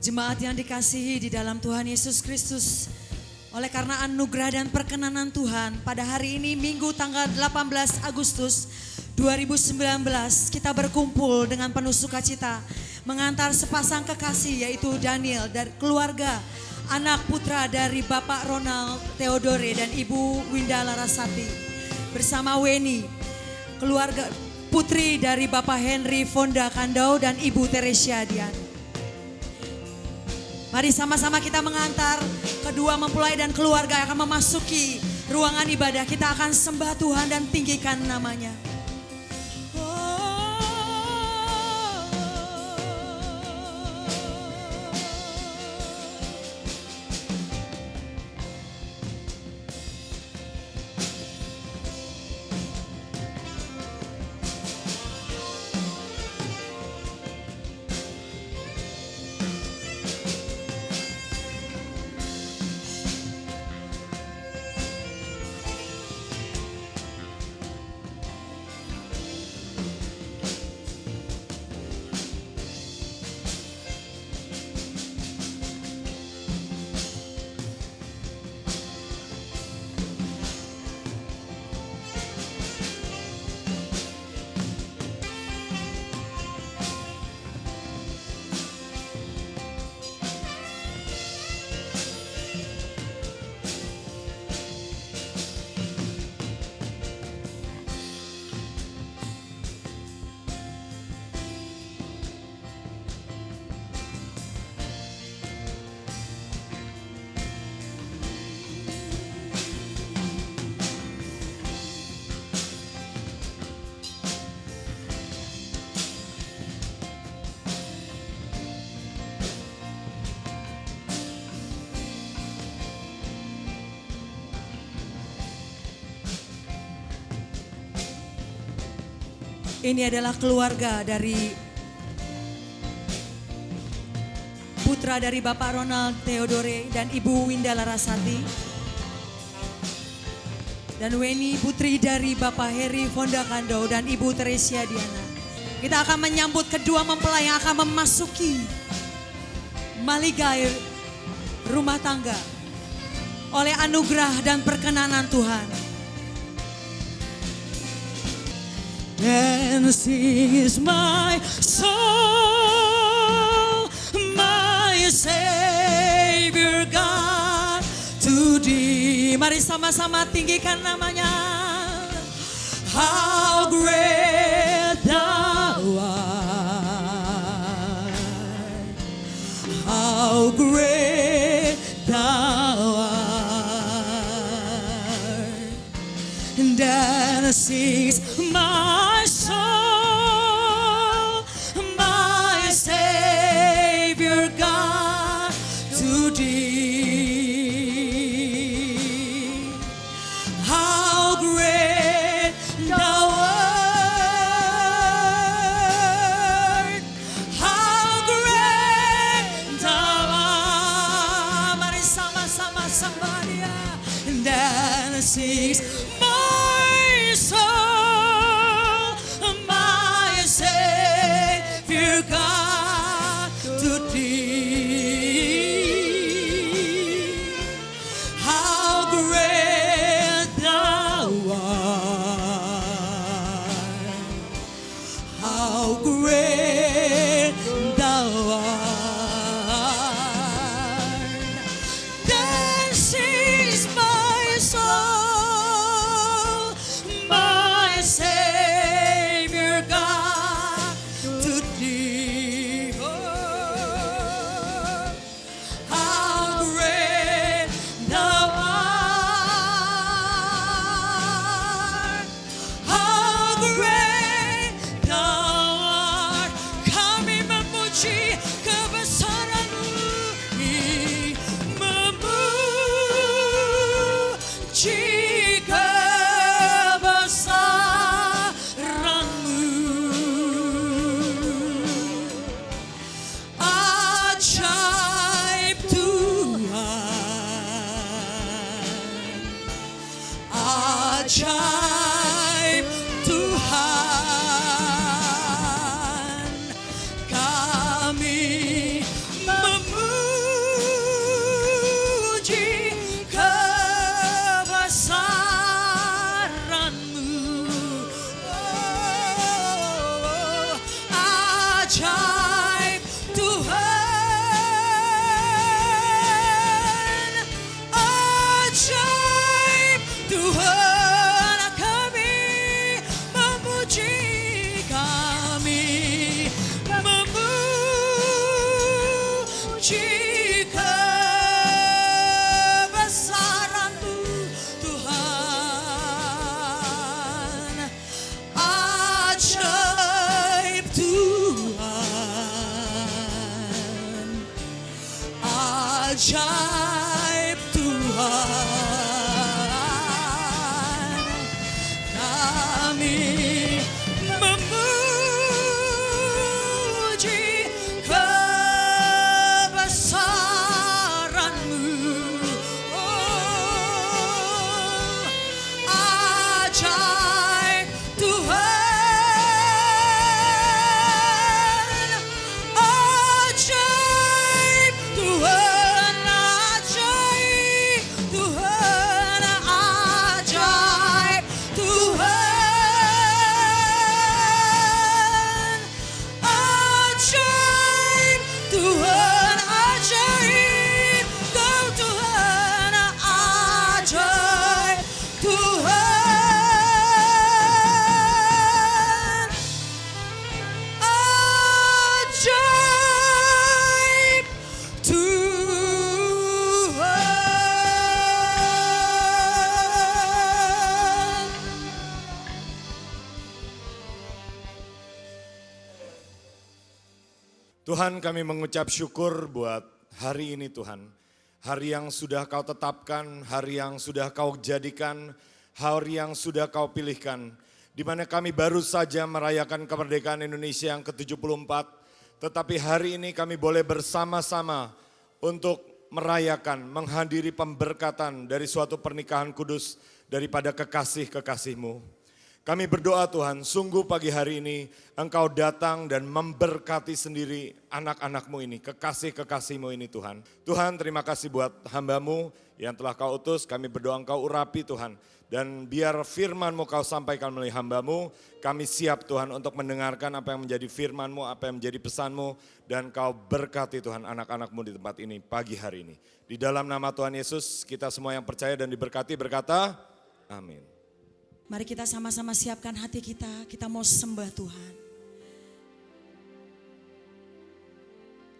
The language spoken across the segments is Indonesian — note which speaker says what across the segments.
Speaker 1: Jemaat yang dikasihi di dalam Tuhan Yesus Kristus, oleh karena anugerah dan perkenanan Tuhan, pada hari ini Minggu tanggal 18 Agustus 2019 kita berkumpul dengan penuh sukacita mengantar sepasang kekasih, yaitu Daniel dari keluarga anak putra dari Bapak Ronald Theodore dan Ibu Winda Larasati, bersama Weni, keluarga putri dari Bapak Henry Fonda Kandau dan Ibu Teresia Dian. Mari sama-sama kita mengantar kedua mempelai dan keluarga yang akan memasuki ruangan ibadah. Kita akan sembah Tuhan dan tinggikan namanya. Ini adalah keluarga dari putra dari Bapak Ronald Theodore dan Ibu Winda Larasati, dan Weni, putri dari Bapak Heri Fonda Kando dan Ibu Teresia Diana. Kita akan menyambut kedua mempelai yang akan memasuki maligai rumah tangga oleh anugerah dan perkenanan Tuhan. Dancing is my soul, my Savior God to thee. Mari sama-sama tinggikan namanya. How great thou art, how great thou art. Dancing is my soul, my Savior God to thee. How great thou art, how great thou art. Mari sama-sama sembah Dia. Dan sing my soul, my Savior God to thee. How great thou art, how great thou art. This is my soul, my Savior God to thee. Oh, how great thou art, how great thou art. ajaib Tuhan. Kami memuji kebesaran-Mu. Oh, ajaib Tuhan. Ajaib Tuhan. Ajaib Tuhan. Ajaib Tuhan. Ajaib Tuhan. Ajaib Kau Tuhan. Ajaib Tuhan. Ajaib Tuhan.
Speaker 2: Tuhan, kami mengucap syukur buat hari ini Tuhan. Hari yang sudah Kau tetapkan, hari yang sudah Kau jadikan, hari yang sudah Kau pilihkan. Di mana kami baru saja merayakan kemerdekaan Indonesia yang ke-74. Tetapi hari ini kami boleh bersama-sama untuk merayakan, menghadiri pemberkatan dari suatu pernikahan kudus daripada kekasih-kekasih-Mu. Kami berdoa Tuhan, sungguh pagi hari ini Engkau datang dan memberkati sendiri anak-anak-Mu ini, kekasih-kekasih-Mu ini Tuhan. Tuhan, terima kasih buat hamba-Mu yang telah Kau utus, kami berdoa Engkau urapi Tuhan. Dan biar firman-Mu Kau sampaikan melalui hamba-Mu, kami siap Tuhan untuk mendengarkan apa yang menjadi firman-Mu, apa yang menjadi pesan-Mu. Dan Kau berkati Tuhan anak-anak-Mu di tempat ini pagi hari ini. Di dalam nama Tuhan Yesus, kita semua yang percaya dan diberkati berkata, amin.
Speaker 1: Mari kita sama-sama siapkan hati kita mau sembah Tuhan.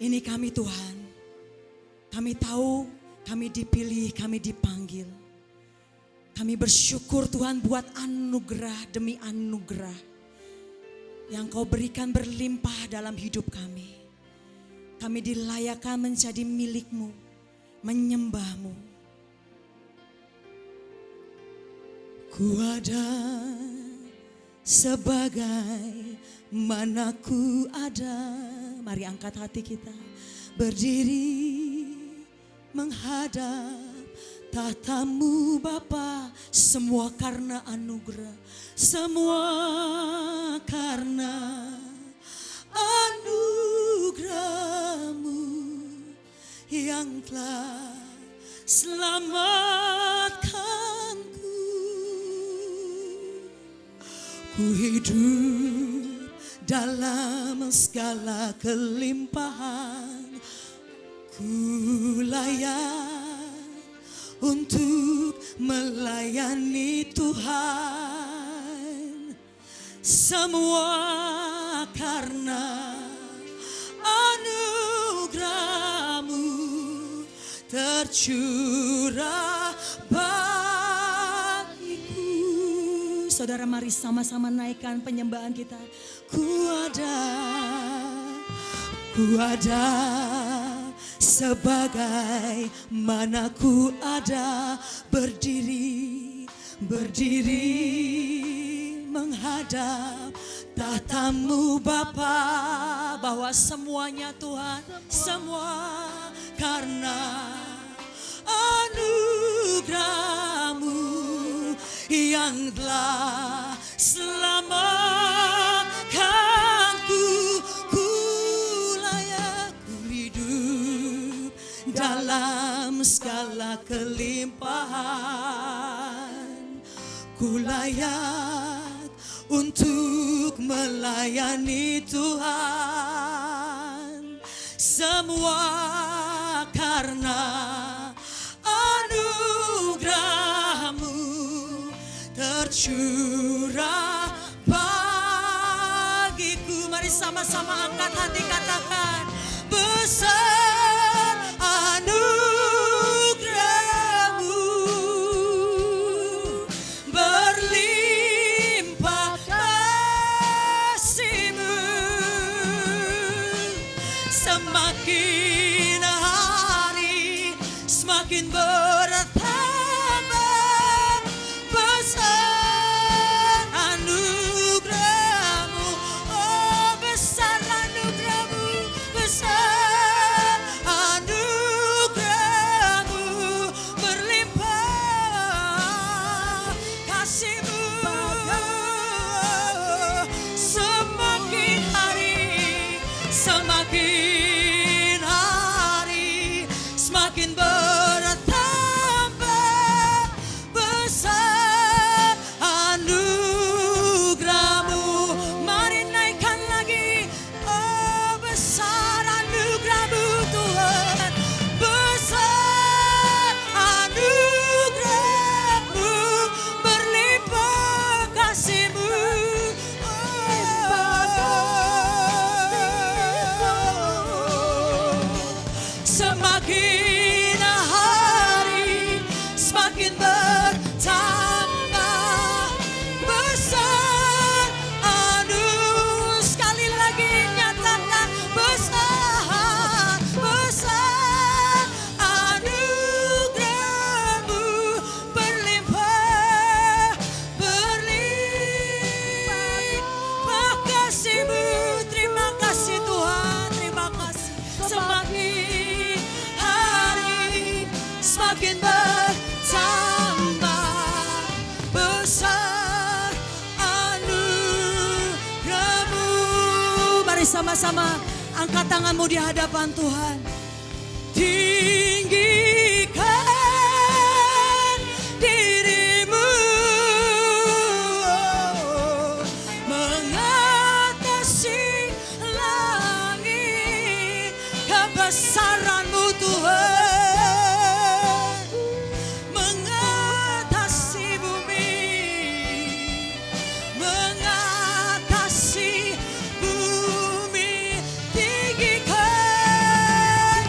Speaker 1: Ini kami Tuhan, kami tahu kami dipilih, kami dipanggil. Kami bersyukur Tuhan buat anugerah demi anugerah yang Kau berikan berlimpah dalam hidup kami. Kami dilayakkan menjadi milik-Mu, menyembah-Mu. Ku ada sebagai mana ku ada. Mari angkat hati kita. Berdiri menghadap tahta-Mu Bapa. Semua karena anugerah. Semua karena anugerah-Mu yang telah selamatkanku. Ku hidup dalam segala kelimpahan. Ku layak untuk melayani Tuhan. Semua karena anugerah-Mu tercurah bagiku. Saudara, mari sama-sama naikkan penyembahan kita. Ku ada sebagai mana ku ada. Berdiri menghadap tahta-Mu Bapa. Bahwa semuanya Tuhan, semua karena anugerah-Mu yang telah selamatkanku. Ku layak hidup dalam segala kelimpahan. Ku layak untuk melayani Tuhan. Semua karena anugerah-Mu tercurah bagiku. Mari sama-sama angkat hati, katakan besar anugerah-Mu, berlimpah kasih-Mu. Semakin hari semakin hari semakin bertambah besar anugerah. Sekali lagi nyatakan besar, besar anugerah-Mu berlimpah, berlimpah kasih-Mu. Terima kasih Tuhan, terima kasih. Semakin hari semakin bertambah besar anugerah-Mu. Mari sama-sama angkat tanganmu di hadapan Tuhan. Tinggikan dirimu mengatasi langit, kebesaran-Mu Tuhan mengatasi bumi, mengatasi bumi. Tinggikan,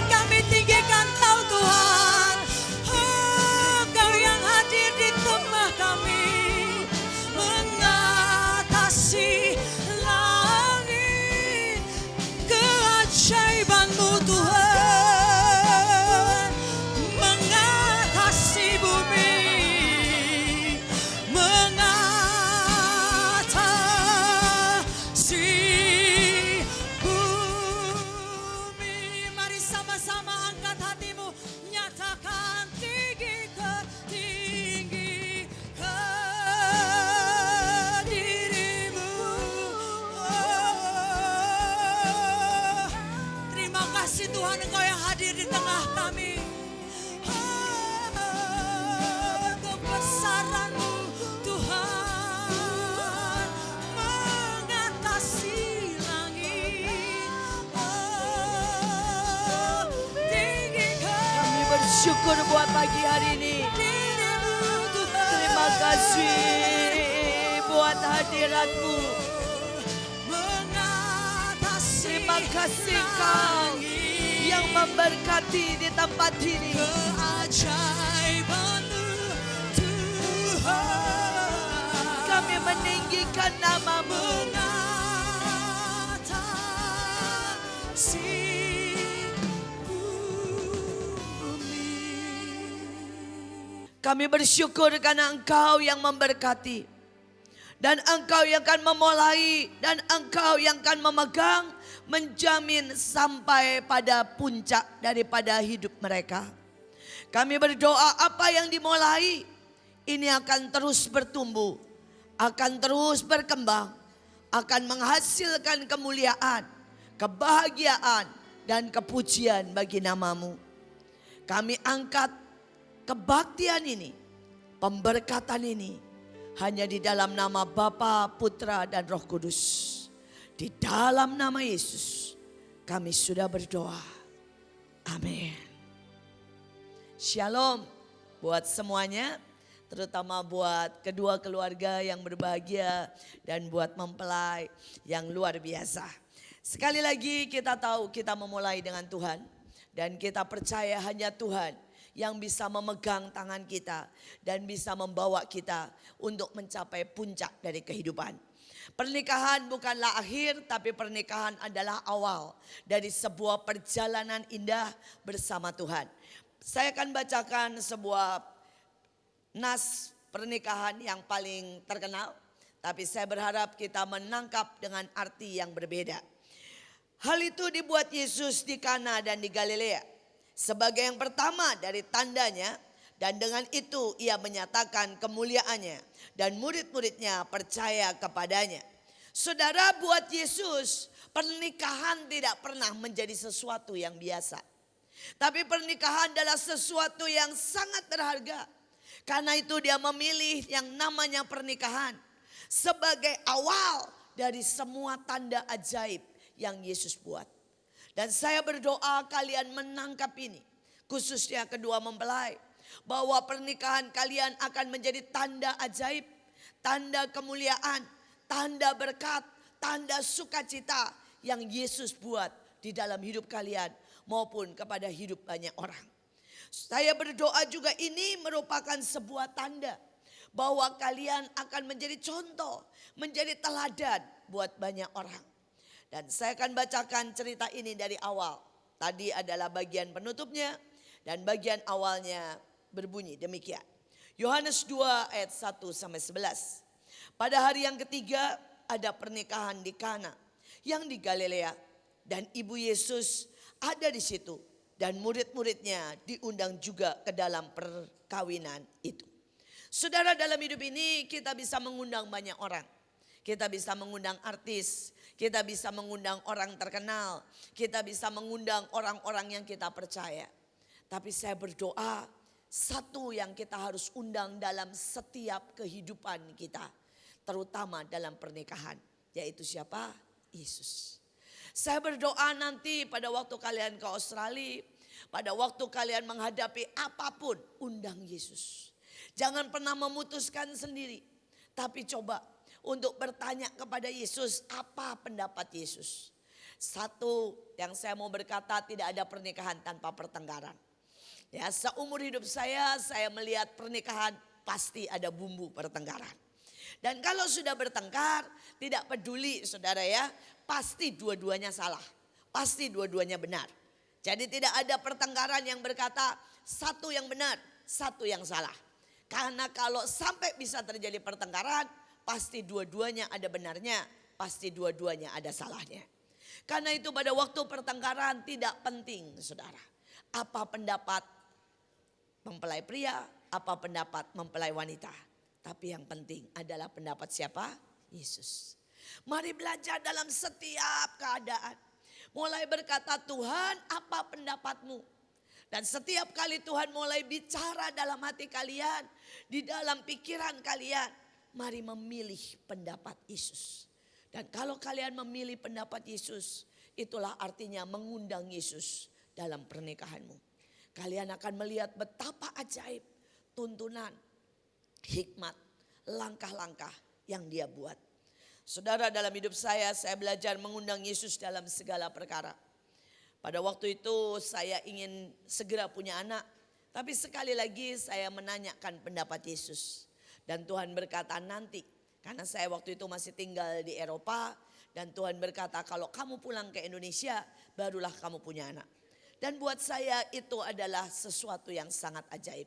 Speaker 1: kami tinggikan Kau Tuhan. Oh, Kau yang hadir di tengah kami, mengatasi langit, keajaiban-Mu Tuhan mengatasi bumi, mengatasi bumi. Mari sama-sama angkat hatimu, nyatakan tinggi ke dirimu. Oh, terima kasih Tuhan, Engkau yang hadir di tengah kami. Oh, kebesaran-Mu Tuhan mengatasi langit. Oh, tinggikan
Speaker 3: Kami bersyukur buat pagi hari ini.
Speaker 1: dirimu Tuhan.
Speaker 3: Terima kasih buat hadirat-Mu.
Speaker 1: Mengatasi
Speaker 3: Terima kasih Kau yang memberkati di tempat ini.
Speaker 1: keajaiban-Mu Tuhan.
Speaker 3: Kami meninggikan nama-Mu.
Speaker 1: Mengatasi bumi.
Speaker 3: Kami bersyukur karena Engkau yang memberkati. Dan Engkau yang akan memulai, dan Engkau yang akan memegang, menjamin sampai pada puncak daripada hidup mereka. Kami berdoa apa yang dimulai ini akan terus bertumbuh, akan terus berkembang, akan menghasilkan kemuliaan, kebahagiaan, dan kepujian bagi nama-Mu. Kami angkat kebaktian ini, pemberkatan ini hanya di dalam nama Bapa, Putra, dan Roh Kudus. Di dalam nama Yesus kami sudah berdoa. Amin. Shalom buat semuanya, terutama buat kedua keluarga yang berbahagia dan buat mempelai yang luar biasa. Sekali lagi kita tahu kita memulai dengan Tuhan dan kita percaya hanya Tuhan yang bisa memegang tangan kita dan bisa membawa kita untuk mencapai puncak dari kehidupan. Pernikahan bukanlah akhir, tapi pernikahan adalah awal dari sebuah perjalanan indah bersama Tuhan. Saya akan bacakan sebuah nas pernikahan yang paling terkenal, tapi saya berharap kita menangkap dengan arti yang berbeda. Hal itu dibuat Yesus di Kana dan di Galilea sebagai yang pertama dari tandanya, dan dengan itu ia menyatakan kemuliaannya dan murid-muridnya percaya kepadanya. Saudara, buat Yesus pernikahan tidak pernah menjadi sesuatu yang biasa. Tapi pernikahan adalah sesuatu yang sangat berharga. Karena itu dia memilih yang namanya pernikahan sebagai awal dari semua tanda ajaib yang Yesus buat. Dan saya berdoa kalian menangkap ini, khususnya kedua mempelai, bahwa pernikahan kalian akan menjadi tanda ajaib, tanda kemuliaan, tanda berkat, tanda sukacita yang Yesus buat di dalam hidup kalian. maupun kepada hidup banyak orang. Saya berdoa juga ini merupakan sebuah tanda bahwa kalian akan menjadi contoh, menjadi teladan buat banyak orang. Dan saya akan bacakan cerita ini dari awal. Tadi adalah bagian penutupnya dan bagian awalnya berbunyi demikian. Yohanes 2 ayat 1 sampai 11. Pada hari yang ketiga ada pernikahan di Kana yang di Galilea dan ibu Yesus ada di situ dan murid-muridnya diundang juga ke dalam perkawinan itu. Saudara, dalam hidup ini kita bisa mengundang banyak orang. Kita bisa mengundang artis, kita bisa mengundang orang terkenal, kita bisa mengundang orang-orang yang kita percaya. Tapi saya berdoa, satu yang kita harus undang dalam setiap kehidupan kita, terutama dalam pernikahan, yaitu siapa? Yesus. Saya berdoa nanti pada waktu kalian ke Australia, pada waktu kalian menghadapi apapun, undang Yesus. Jangan pernah memutuskan sendiri, tapi coba untuk bertanya kepada Yesus, apa pendapat Yesus? Satu yang saya mau berkata, tidak ada pernikahan tanpa pertengkaran. Ya, seumur hidup saya melihat pernikahan pasti ada bumbu pertengkaran. Dan kalau sudah bertengkar, tidak peduli saudara ya, pasti dua-duanya salah. Pasti dua-duanya benar. Jadi tidak ada pertengkaran yang berkata satu yang benar, satu yang salah. Karena kalau sampai bisa terjadi pertengkaran, pasti dua-duanya ada benarnya, pasti dua-duanya ada salahnya. Karena itu pada waktu pertengkaran tidak penting saudara, apa pendapat mempelai pria, apa pendapat mempelai wanita. Tapi yang penting adalah pendapat siapa? Yesus. Mari belajar dalam setiap keadaan. Mulai berkata, Tuhan apa pendapatmu? Dan setiap kali Tuhan mulai bicara dalam hati kalian, di dalam pikiran kalian, mari memilih pendapat Yesus. Dan kalau kalian memilih pendapat Yesus, itulah artinya mengundang Yesus dalam pernikahanmu. Kalian akan melihat betapa ajaib tuntunan, hikmat, langkah-langkah yang dia buat. Saudara, dalam hidup saya belajar mengundang Yesus dalam segala perkara. Pada waktu itu saya ingin segera punya anak, tapi sekali lagi saya menanyakan pendapat Yesus. Dan Tuhan berkata nanti, karena saya waktu itu masih tinggal di Eropa, dan Tuhan berkata kalau kamu pulang ke Indonesia barulah kamu punya anak. Dan buat saya itu adalah sesuatu yang sangat ajaib.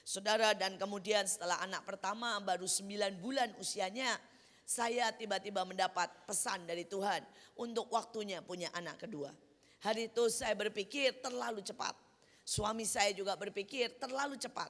Speaker 3: Saudara, dan kemudian setelah anak pertama baru 9 bulan usianya, saya tiba-tiba mendapat pesan dari Tuhan untuk waktunya punya anak kedua. Hari itu saya berpikir terlalu cepat. Suami saya juga berpikir terlalu cepat.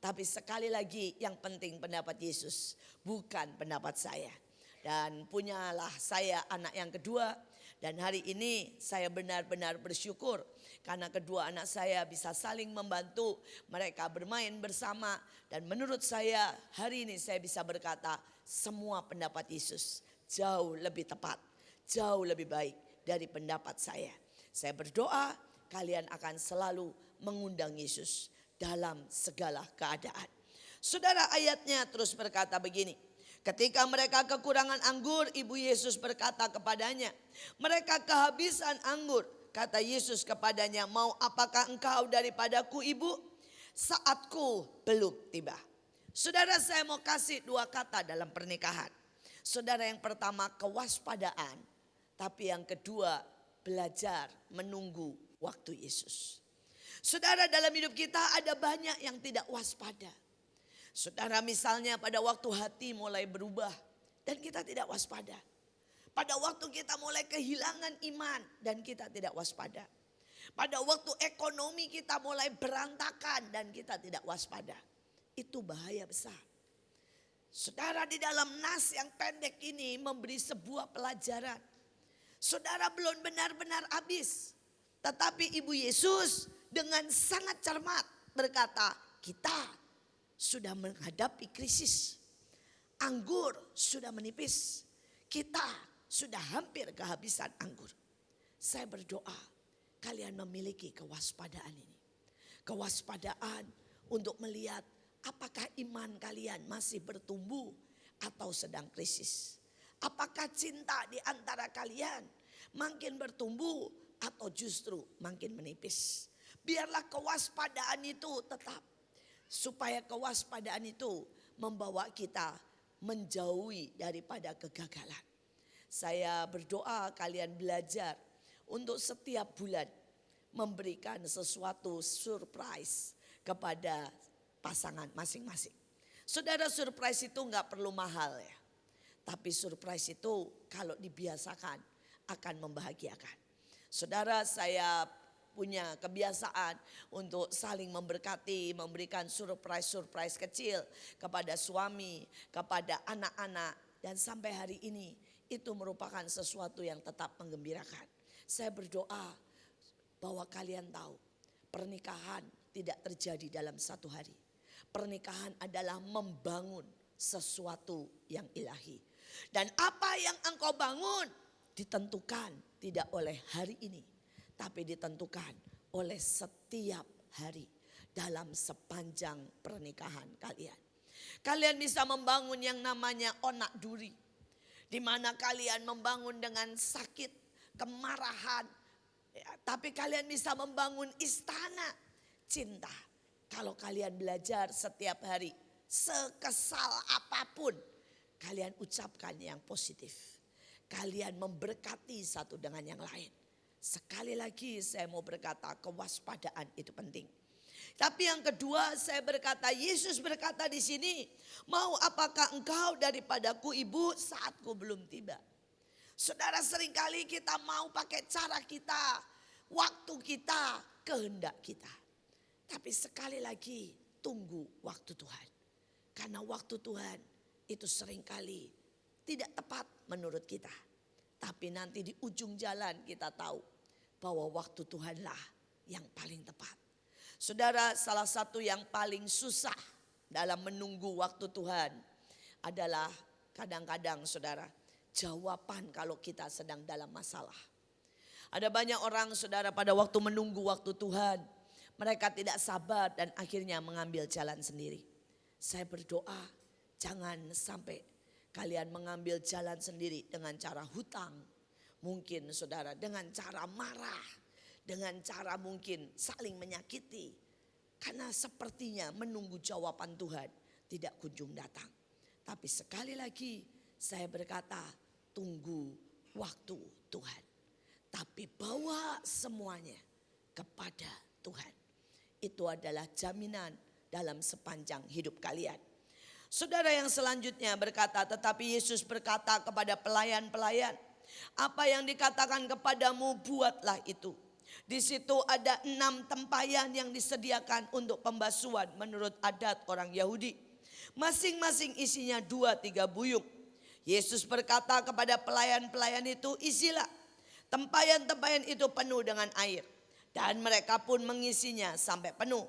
Speaker 3: Tapi sekali lagi yang penting pendapat Yesus, bukan pendapat saya. Dan punyalah saya anak yang kedua. Dan hari ini saya benar-benar bersyukur karena kedua anak saya bisa saling membantu, mereka bermain bersama. Dan menurut saya hari ini saya bisa berkata semua pendapat Yesus jauh lebih tepat, jauh lebih baik dari pendapat saya. Saya berdoa kalian akan selalu mengundang Yesus dalam segala keadaan. Saudara, ayatnya terus berkata begini. Ketika mereka kekurangan anggur, ibu Yesus berkata kepadanya, mereka kehabisan anggur. Kata Yesus kepadanya, mau apakah engkau daripadaku ibu? Saatku belum tiba. Saudara, saya mau kasih 2 kata dalam pernikahan. Saudara, yang pertama kewaspadaan. Tapi yang kedua belajar menunggu waktu Yesus. Saudara, dalam hidup kita ada banyak yang tidak waspada. Saudara, misalnya pada waktu hati mulai berubah dan kita tidak waspada. Pada waktu kita mulai kehilangan iman dan kita tidak waspada. Pada waktu ekonomi kita mulai berantakan dan kita tidak waspada. Itu bahaya besar. Saudara, di dalam nas yang pendek ini memberi sebuah pelajaran. Saudara, belum benar-benar habis. Tetapi ibu Yesus dengan sangat cermat berkata, kita sudah menghadapi krisis. Anggur sudah menipis. Kita sudah hampir kehabisan anggur. Saya berdoa kalian memiliki kewaspadaan ini. Kewaspadaan untuk melihat apakah iman kalian masih bertumbuh atau sedang krisis. Apakah cinta di antara kalian makin bertumbuh, atau justru makin menipis. Biarlah kewaspadaan itu tetap. Supaya kewaspadaan itu membawa kita menjauhi daripada kegagalan. Saya berdoa kalian belajar untuk setiap bulan memberikan sesuatu surprise kepada pasangan masing-masing. Saudara, surprise itu nggak perlu mahal ya. Tapi surprise itu kalau dibiasakan akan membahagiakan. Saudara, saya punya kebiasaan untuk saling memberkati, memberikan surprise-surprise kecil kepada suami, kepada anak-anak. Dan sampai hari ini itu merupakan sesuatu yang tetap menggembirakan. Saya berdoa bahwa kalian tahu pernikahan tidak terjadi dalam satu hari. Pernikahan adalah membangun sesuatu yang ilahi. Dan apa yang engkau bangun ditentukan tidak oleh hari ini, tapi ditentukan oleh setiap hari dalam sepanjang pernikahan kalian. Kalian bisa membangun yang namanya onak duri, di mana kalian membangun dengan sakit, kemarahan, tapi kalian bisa membangun istana cinta. Kalau kalian belajar setiap hari, sekesal apapun, kalian ucapkan yang positif. Kalian memberkati satu dengan yang lain. Sekali lagi saya mau berkata, kewaspadaan itu penting. Tapi yang kedua saya berkata, Yesus berkata di sini, mau apakah engkau daripadaku ibu saatku belum tiba. Saudara, seringkali kita mau pakai cara kita, waktu kita, kehendak kita. Tapi sekali lagi tunggu waktu Tuhan. Karena waktu Tuhan itu seringkali tidak tepat menurut kita. Tapi nanti di ujung jalan kita tahu bahwa waktu Tuhanlah yang paling tepat. Saudara, salah satu yang paling susah dalam menunggu waktu Tuhan adalah kadang-kadang saudara, jawaban kalau kita sedang dalam masalah. Ada banyak orang saudara pada waktu menunggu waktu Tuhan, mereka tidak sabar dan akhirnya mengambil jalan sendiri. Saya berdoa jangan sampai kalian mengambil jalan sendiri dengan cara hutang. Mungkin saudara dengan cara marah, dengan cara mungkin saling menyakiti. Karena sepertinya menunggu jawaban Tuhan tidak kunjung datang. Tapi sekali lagi saya berkata tunggu waktu Tuhan. Tapi bawa semuanya kepada Tuhan. Itu adalah jaminan dalam sepanjang hidup kalian. Saudara yang selanjutnya berkata, tetapi Yesus berkata kepada pelayan-pelayan, apa yang dikatakan kepadamu buatlah itu. Di situ ada 6 tempayan yang disediakan untuk pembasuhan menurut adat orang Yahudi. Masing-masing isinya 2-3 buyung. Yesus berkata kepada pelayan-pelayan itu, isilah. Tempayan-tempayan itu penuh dengan air. Dan mereka pun mengisinya sampai penuh.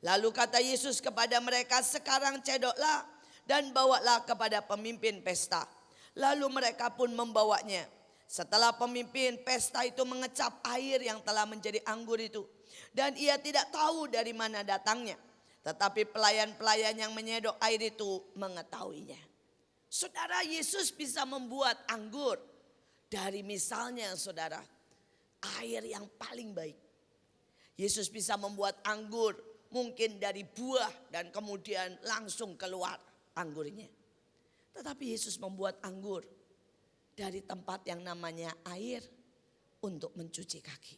Speaker 3: Lalu kata Yesus kepada mereka, sekarang cedoklah dan bawalah kepada pemimpin pesta. Lalu mereka pun membawanya. Setelah pemimpin pesta itu mengecap air yang telah menjadi anggur itu. Dan ia tidak tahu dari mana datangnya. Tetapi pelayan-pelayan yang menyedok air itu mengetahuinya. Saudara, Yesus bisa membuat anggur dari misalnya saudara, air yang paling baik. Yesus bisa membuat anggur mungkin dari buah dan kemudian langsung keluar anggurnya. Tetapi Yesus membuat anggur dari tempat yang namanya air untuk mencuci kaki.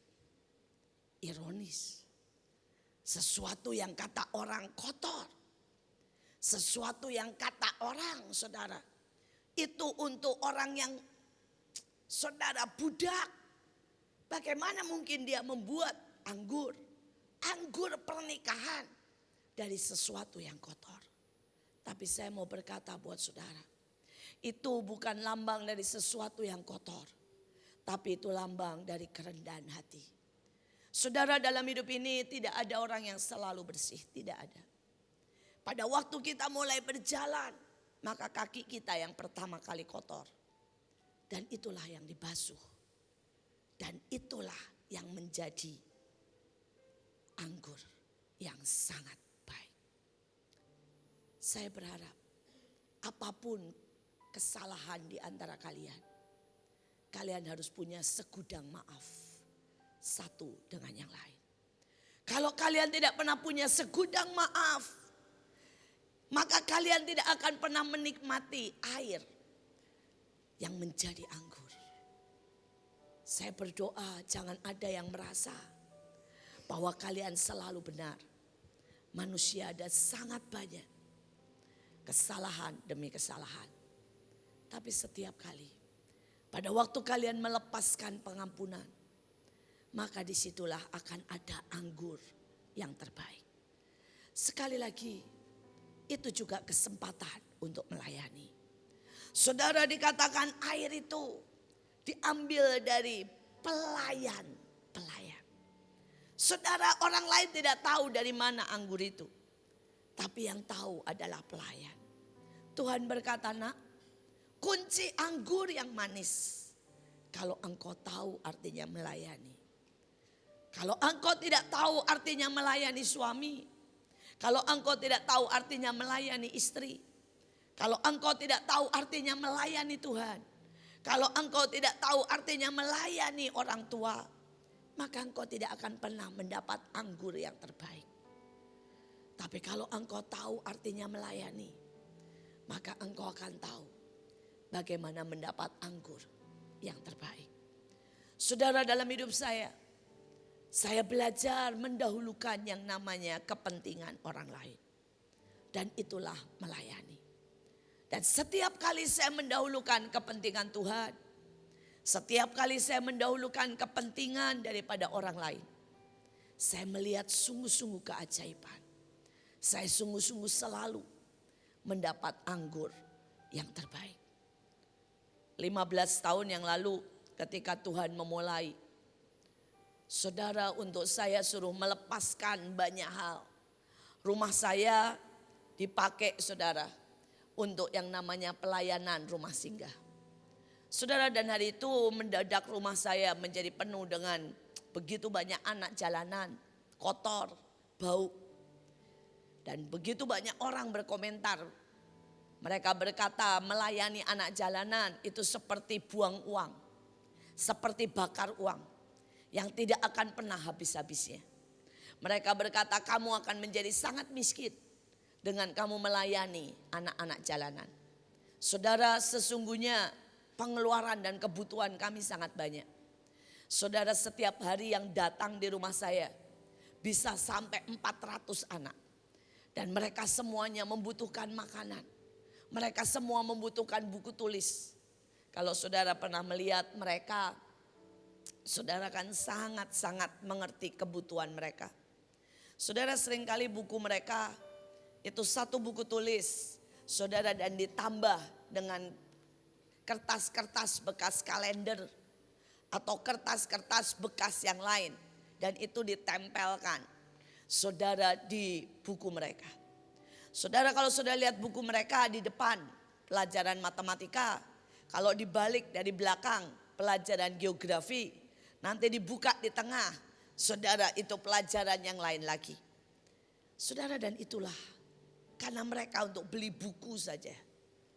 Speaker 3: Ironis. Sesuatu yang kata orang kotor. Sesuatu yang kata orang saudara. Itu untuk orang yang saudara budak. Bagaimana mungkin dia membuat anggur. Anggur pernikahan dari sesuatu yang kotor. Tapi saya mau berkata buat saudara. Itu bukan lambang dari sesuatu yang kotor. Tapi itu lambang dari kerendahan hati. Saudara, dalam hidup ini tidak ada orang yang selalu bersih. Tidak ada. Pada waktu kita mulai berjalan, maka kaki kita yang pertama kali kotor. Dan itulah yang dibasuh. Dan itulah yang menjadi anggur yang sangat baik. Saya berharap apapun kesalahan di antara kalian, kalian harus punya segudang maaf. satu dengan yang lain. Kalau kalian tidak pernah punya segudang maaf, maka kalian tidak akan pernah menikmati air yang menjadi anggur. Saya berdoa jangan ada yang merasa bahwa kalian selalu benar. Manusia ada sangat banyak kesalahan demi kesalahan. Tapi setiap kali pada waktu kalian melepaskan pengampunan, maka disitulah akan ada anggur yang terbaik. Sekali lagi, itu juga kesempatan untuk melayani. Saudara, dikatakan air itu diambil dari pelayan. Saudara, orang lain tidak tahu dari mana anggur itu. Tapi yang tahu adalah pelayan. Tuhan berkata, nak, kunci anggur yang manis. Kalau engkau tahu artinya melayani. Kalau engkau tidak tahu artinya melayani suami. Kalau engkau tidak tahu artinya melayani istri. Kalau engkau tidak tahu artinya melayani Tuhan. Kalau engkau tidak tahu artinya melayani orang tua, maka engkau tidak akan pernah mendapat anggur yang terbaik. Tapi kalau engkau tahu artinya melayani, maka engkau akan tahu bagaimana mendapat anggur yang terbaik. Saudara, dalam hidup saya belajar mendahulukan yang namanya kepentingan orang lain. Dan itulah melayani. Dan setiap kali saya mendahulukan kepentingan Tuhan, setiap kali saya mendahulukan kepentingan daripada orang lain, saya melihat sungguh-sungguh keajaiban. Saya sungguh-sungguh selalu mendapat anggur yang terbaik. 15 tahun yang lalu ketika Tuhan memulai, saudara, untuk saya suruh melepaskan banyak hal. Rumah saya dipakai, saudara, untuk yang namanya pelayanan rumah singgah. Saudara, dan hari itu mendadak rumah saya menjadi penuh dengan begitu banyak anak jalanan, kotor, bau. Dan begitu banyak orang berkomentar. Mereka berkata melayani anak jalanan itu seperti buang uang, seperti bakar uang yang tidak akan pernah habis-habisnya. Mereka berkata kamu akan menjadi sangat miskin dengan kamu melayani anak-anak jalanan. Saudara, sesungguhnya pengeluaran dan kebutuhan kami sangat banyak. Saudara, setiap hari yang datang di rumah saya bisa sampai 400 anak. Dan mereka semuanya membutuhkan makanan. Mereka semua membutuhkan buku tulis. Kalau saudara pernah melihat mereka, saudara kan sangat-sangat mengerti kebutuhan mereka. Saudara, seringkali buku mereka itu satu buku tulis, saudara, dan ditambah dengan kertas-kertas bekas kalender atau kertas-kertas bekas yang lain, dan itu ditempelkan, saudara, di buku mereka. Saudara, kalau sudah lihat buku mereka di depan pelajaran matematika, kalau dibalik dari belakang pelajaran geografi, nanti dibuka di tengah, saudara, itu pelajaran yang lain lagi. Saudara, dan itulah karena mereka untuk beli buku saja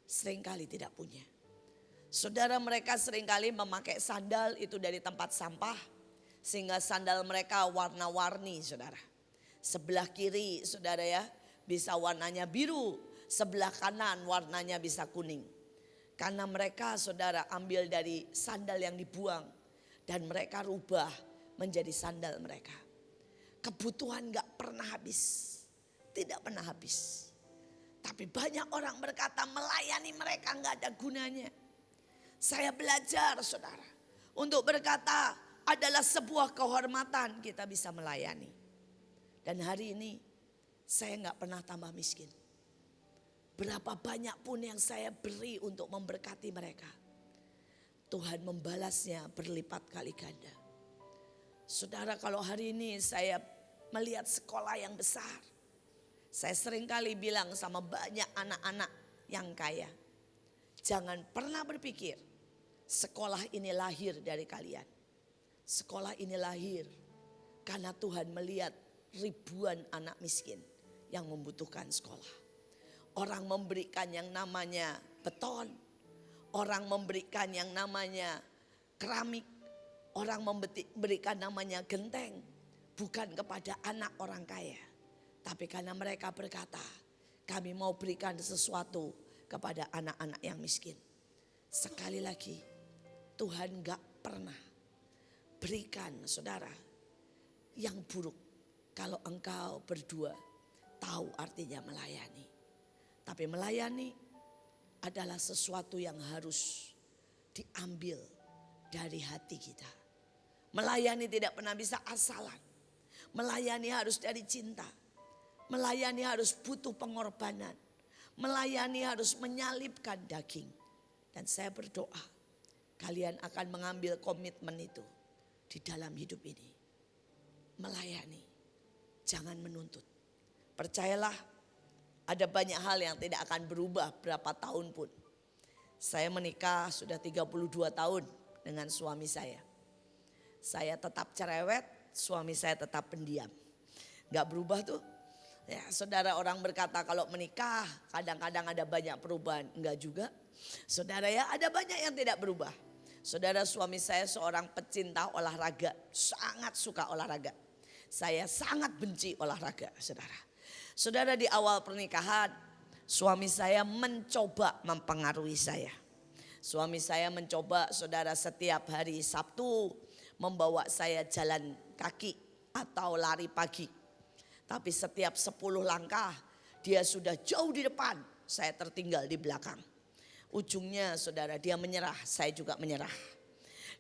Speaker 3: seringkali tidak punya. Saudara, mereka seringkali memakai sandal itu dari tempat sampah, sehingga sandal mereka warna-warni, saudara. Sebelah kiri, saudara, ya, bisa warnanya biru, sebelah kanan warnanya bisa kuning. Karena mereka, saudara, ambil dari sandal yang dibuang dan mereka rubah menjadi sandal mereka. Kebutuhan gak pernah habis, tidak pernah habis. Tapi banyak orang berkata melayani mereka gak ada gunanya. Saya belajar, saudara, untuk berkata adalah sebuah kehormatan kita bisa melayani. Dan hari ini saya gak pernah tambah miskin. Berapa banyak pun yang saya beri untuk memberkati mereka, Tuhan membalasnya berlipat kali ganda. Saudara, kalau hari ini saya melihat sekolah yang besar, saya sering kali bilang sama banyak anak-anak yang kaya, jangan pernah berpikir sekolah ini lahir dari kalian. Sekolah ini lahir karena Tuhan melihat ribuan anak miskin yang membutuhkan sekolah. Orang memberikan yang namanya beton, orang memberikan yang namanya keramik, Orang memberikan namanya genteng bukan kepada anak orang kaya. Tapi karena mereka berkata, kami mau berikan sesuatu kepada anak-anak yang miskin. Sekali lagi, Tuhan gak pernah berikan saudara yang buruk kalau engkau berdua tahu artinya melayani. Tapi melayani adalah sesuatu yang harus diambil dari hati kita. Melayani tidak pernah bisa asalan. Melayani harus dari cinta. Melayani harus butuh pengorbanan. Melayani harus menyalipkan daging. Dan saya berdoa kalian akan mengambil komitmen itu di dalam hidup ini. Melayani, jangan menuntut. Percayalah, ada banyak hal yang tidak akan berubah berapa tahun pun. Saya menikah sudah 32 tahun dengan suami saya. Saya tetap cerewet, suami saya tetap pendiam. Gak berubah tuh. Ya, saudara, orang berkata kalau menikah kadang-kadang ada banyak perubahan. Enggak juga. Saudara, ya ada banyak yang tidak berubah. Saudara, suami saya seorang pecinta olahraga. Sangat suka olahraga. Saya sangat benci olahraga, saudara. Saudara, di awal pernikahan suami saya mencoba mempengaruhi saya. Suami saya mencoba, saudara, setiap hari Sabtu membawa saya jalan kaki atau lari pagi. Tapi setiap 10 langkah dia sudah jauh di depan, saya tertinggal di belakang. Ujungnya saudara, dia menyerah, saya juga menyerah.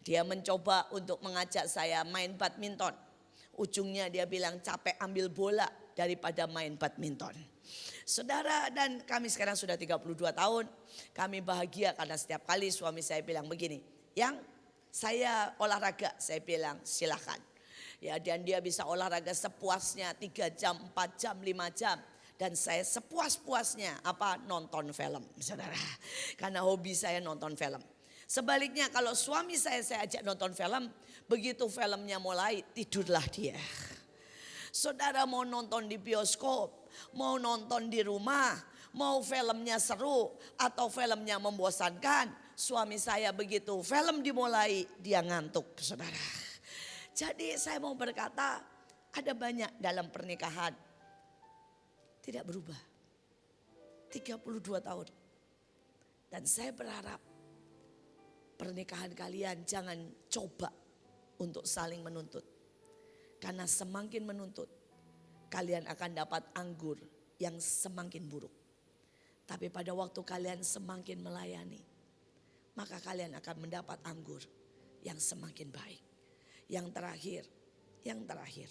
Speaker 3: Dia mencoba untuk mengajak saya main badminton. Ujungnya dia bilang capek ambil bola daripada main badminton. Saudara, dan kami sekarang sudah 32 tahun. Kami bahagia karena setiap kali suami saya bilang begini, yang saya olahraga, saya bilang silakan. Ya, dan dia bisa olahraga sepuasnya 3 jam, 4 jam, 5 jam. Dan saya sepuas-puasnya nonton film, saudara. Karena hobi saya nonton film. Sebaliknya kalau suami saya ajak nonton film, begitu filmnya mulai tidurlah dia. Saudara, mau nonton di bioskop, mau nonton di rumah, mau filmnya seru atau filmnya membosankan, suami saya begitu film dimulai dia ngantuk, saudara. Jadi saya mau berkata ada banyak dalam pernikahan tidak berubah. 32 tahun. Dan saya berharap pernikahan kalian jangan coba untuk saling menuntut. Karena semakin menuntut, kalian akan dapat anggur yang semakin buruk. Tapi pada waktu kalian semakin melayani, maka kalian akan mendapat anggur yang semakin baik. Yang terakhir.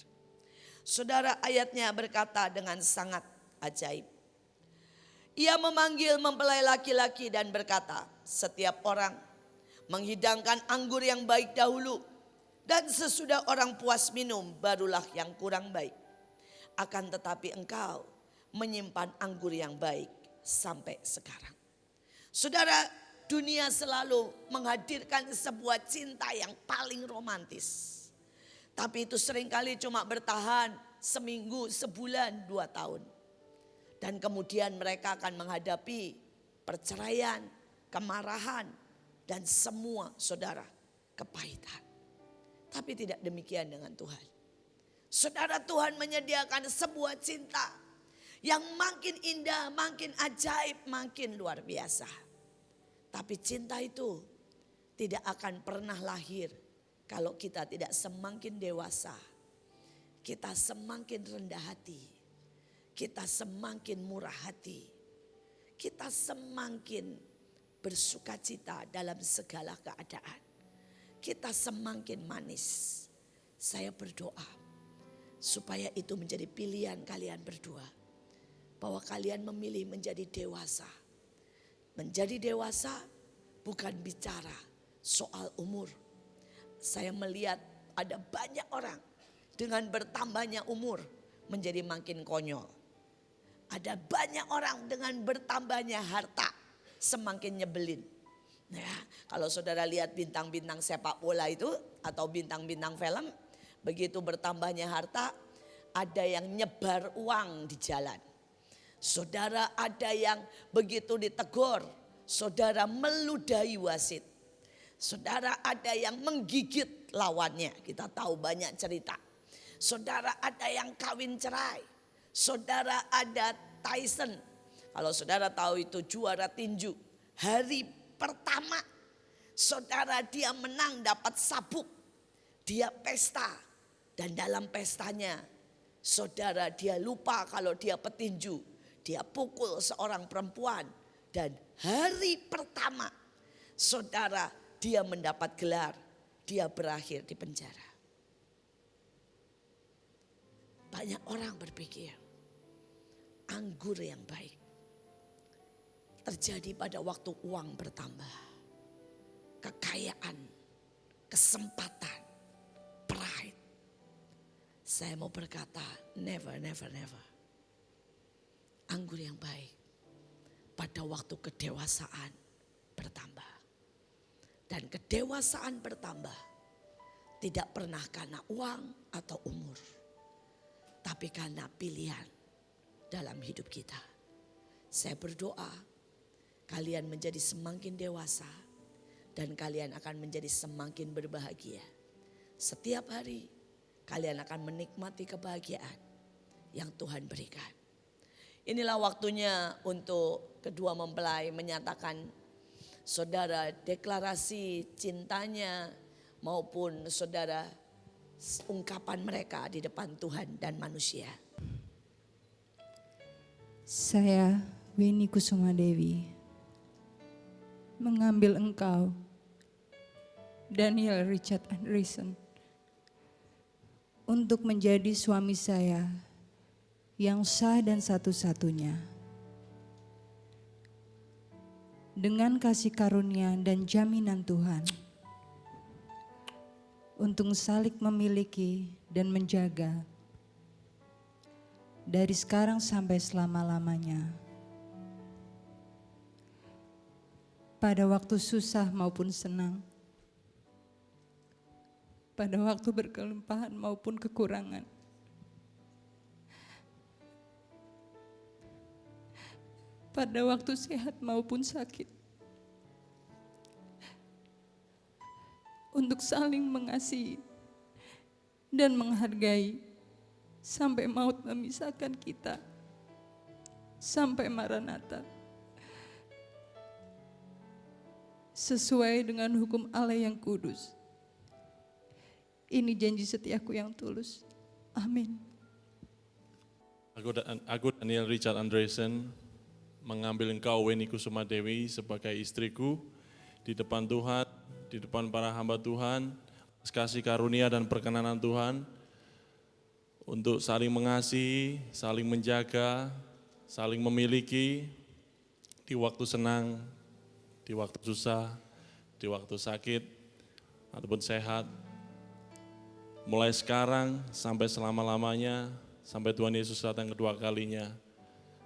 Speaker 3: Saudara, ayatnya berkata dengan sangat ajaib. Ia memanggil mempelai laki-laki dan berkata, setiap orang menghidangkan anggur yang baik dahulu. Dan sesudah orang puas minum barulah yang kurang baik. Akan tetapi engkau menyimpan anggur yang baik sampai sekarang. Saudara, dunia selalu menghadirkan sebuah cinta yang paling romantis. Tapi itu seringkali cuma bertahan seminggu, sebulan, 2 tahun. Dan kemudian mereka akan menghadapi perceraian, kemarahan, dan semua saudara kepahitan. Tapi tidak demikian dengan Tuhan. Saudara, Tuhan menyediakan sebuah cinta yang makin indah, makin ajaib, makin luar biasa. Tapi cinta itu tidak akan pernah lahir kalau kita tidak semakin dewasa. Kita semakin rendah hati. Kita semakin murah hati. Kita semakin bersukacita dalam segala keadaan. Kita semakin manis. Saya berdoa supaya itu menjadi pilihan kalian berdua. Bahwa kalian memilih menjadi dewasa. Menjadi dewasa bukan bicara soal umur. Saya melihat ada banyak orang dengan bertambahnya umur menjadi makin konyol. Ada banyak orang dengan bertambahnya harta semakin nyebelin. Ya, kalau saudara lihat bintang-bintang sepak bola itu atau bintang-bintang film, begitu bertambahnya harta, ada yang nyebar uang di jalan. Saudara, ada yang begitu ditegur, saudara meludahi wasit. Saudara, ada yang menggigit lawannya. Kita tahu banyak cerita. Saudara, ada yang kawin cerai. Saudara, ada Tyson. Kalau saudara tahu itu juara tinju. Hari pertama, saudara, dia menang dapat sabuk. Dia pesta. Dan dalam pestanya, saudara, dia lupa kalau dia petinju. Dia pukul seorang perempuan. Dan hari pertama, saudara, dia mendapat gelar. Dia berakhir di penjara. Banyak orang berpikir anggur yang baik terjadi pada waktu uang bertambah. Kekayaan, kesempatan, pride. Saya mau berkata never, never, never. Anggur yang baik pada waktu kedewasaan bertambah. Dan kedewasaan bertambah tidak pernah karena uang atau umur, tapi karena pilihan dalam hidup kita. Saya berdoa kalian menjadi semakin dewasa dan kalian akan menjadi semakin berbahagia. Setiap hari kalian akan menikmati kebahagiaan yang Tuhan berikan. Inilah waktunya untuk kedua mempelai menyatakan saudara deklarasi cintanya maupun saudara ungkapan mereka di depan Tuhan dan manusia.
Speaker 4: Saya, Weni Kusuma Dewi, mengambil engkau, Daniel Richard Andreessen, untuk menjadi suami saya yang sah dan satu-satunya. Dengan kasih karunia dan jaminan Tuhan, untuk saling memiliki dan menjaga dari sekarang sampai selama-lamanya. Pada waktu susah maupun senang, pada waktu berkelimpahan maupun kekurangan, pada waktu sehat maupun sakit, untuk saling mengasihi dan menghargai sampai maut memisahkan kita, sampai Maranatha. Sesuai dengan hukum Allah yang kudus. Ini janji setiaku yang tulus. Amin.
Speaker 5: Aku Daniel Richard Andreessen mengambil engkau Weni Kusuma Dewi sebagai istriku di depan Tuhan, di depan para hamba Tuhan, kasih karunia dan perkenanan Tuhan untuk saling mengasihi, saling menjaga, saling memiliki di waktu senang, di waktu susah, di waktu sakit ataupun sehat. Mulai sekarang sampai selama-lamanya, sampai Tuhan Yesus datang kedua kalinya.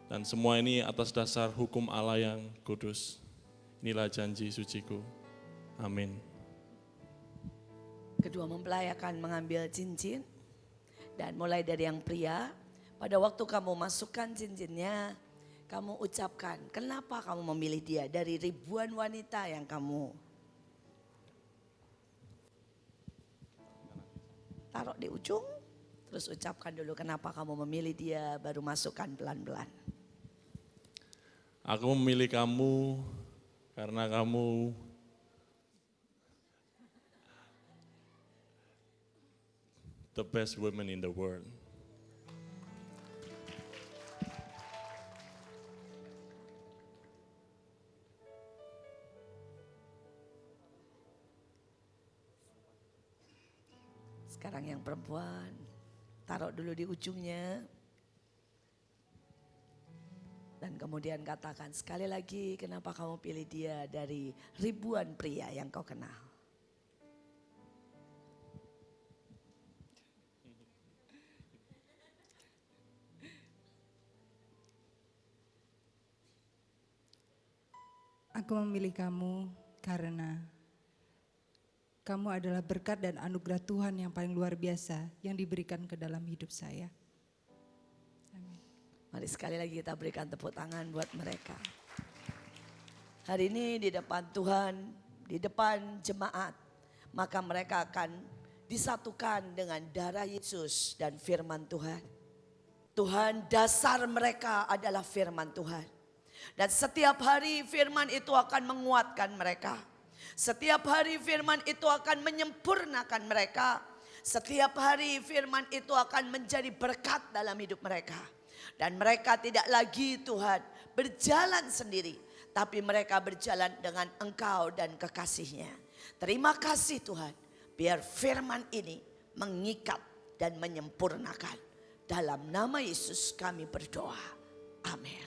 Speaker 5: Dan semua ini atas dasar hukum Allah yang kudus. Inilah janji suciku. Amin.
Speaker 3: Kedua mempelai akan mengambil cincin. Dan mulai dari yang pria, pada waktu kamu masukkan cincinnya, kamu ucapkan, kenapa kamu memilih dia dari ribuan wanita yang kamu taruh di ujung. Terus ucapkan dulu kenapa kamu memilih dia, baru masukkan pelan-pelan.
Speaker 5: Aku memilih kamu karena kamu the best woman in the world.
Speaker 3: Sekarang yang perempuan, taruh dulu di ujungnya. Dan kemudian katakan sekali lagi kenapa kamu pilih dia dari ribuan pria yang kau kenal.
Speaker 4: Aku memilih kamu karena kamu adalah berkat dan anugerah Tuhan yang paling luar biasa yang diberikan ke dalam hidup saya. Amin.
Speaker 3: Mari sekali lagi kita berikan tepuk tangan buat mereka. Hari ini di depan Tuhan di depan jemaat, maka mereka akan disatukan dengan darah Yesus dan firman Tuhan. Tuhan, dasar mereka adalah firman Tuhan. Dan setiap hari firman itu akan menguatkan mereka. Setiap hari firman itu akan menyempurnakan mereka. Setiap hari firman itu akan menjadi berkat dalam hidup mereka. Dan mereka tidak lagi Tuhan berjalan sendiri, tapi mereka berjalan dengan Engkau dan kekasih-Nya. Terima kasih Tuhan, biar firman ini mengikat dan menyempurnakan. Dalam nama Yesus kami berdoa. Amin.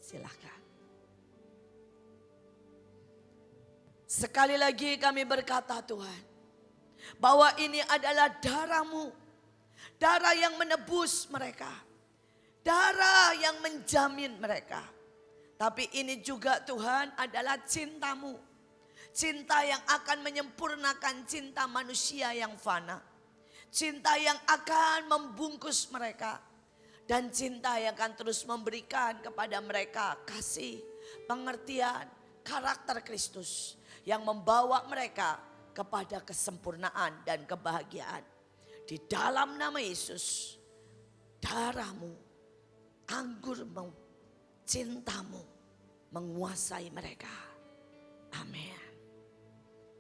Speaker 3: Silakan. Sekali lagi kami berkata Tuhan, bahwa ini adalah darah-Mu, darah yang menebus mereka, darah yang menjamin mereka. Tapi ini juga Tuhan adalah cinta-Mu, cinta yang akan menyempurnakan cinta manusia yang fana, cinta yang akan membungkus mereka, dan cinta yang akan terus memberikan kepada mereka kasih, pengertian, karakter Kristus yang membawa mereka kepada kesempurnaan dan kebahagiaan. Di dalam nama Yesus, darah-Mu, anggur-Mu, cinta-Mu menguasai mereka. Amin.